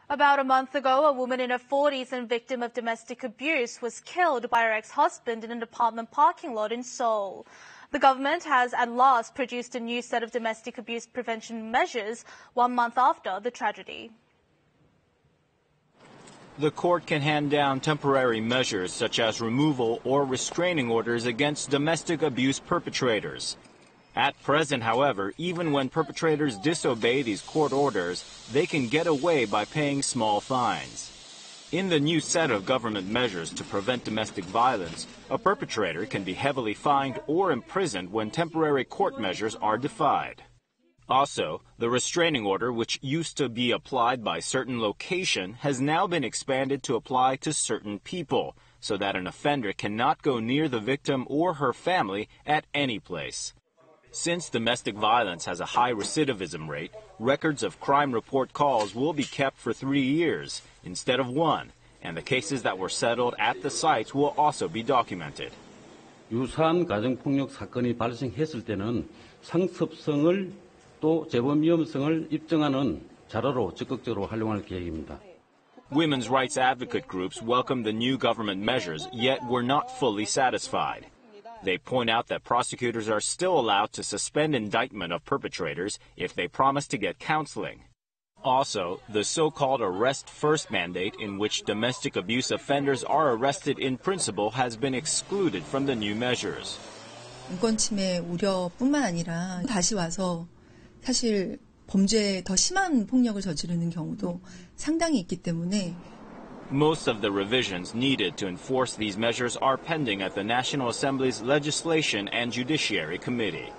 About a month ago, a woman in her 40s and victim of domestic abuse was killed by her ex-husband in an apartment parking lot in Seoul. The government has at last produced a new set of domestic abuse prevention measures 1 month after the tragedy. The court can hand down temporary measures such as removal or restraining orders against domestic abuse perpetrators. At present, however, even when perpetrators disobey these court orders, they can get away by paying small fines. In the new set of government measures to prevent domestic violence, a perpetrator can be heavily fined or imprisoned when temporary court measures are defied. Also, the restraining order, which used to be applied by certain location, has now been expanded to apply to certain people, so that an offender cannot go near the victim or her family at any place. Since domestic violence has a high recidivism rate, records of crime report calls will be kept for 3 years instead of 1, and the cases that were settled at the sites will also be documented. 유사한 가정폭력 사건이 발생했을 때는 상습성을 또 재범 위험성을 입증하는 자료로 적극적으로 활용할 계획입니다. Women's rights advocate groups welcome the new government measures, yet were not fully satisfied. They point out that prosecutors are still allowed to suspend indictment of perpetrators if they promise to get counseling. Also, the so-called arrest first mandate, in which domestic abuse offenders are arrested in principle, has been excluded from the new measures. 인권 침해 우려뿐만 아니라 다시 와서 사실 범죄에 더 심한 폭력을 저지르는 경우도 상당히 있기 때문에 Most of the revisions needed to enforce these measures are pending at the National Assembly's Legislation and Judiciary Committee.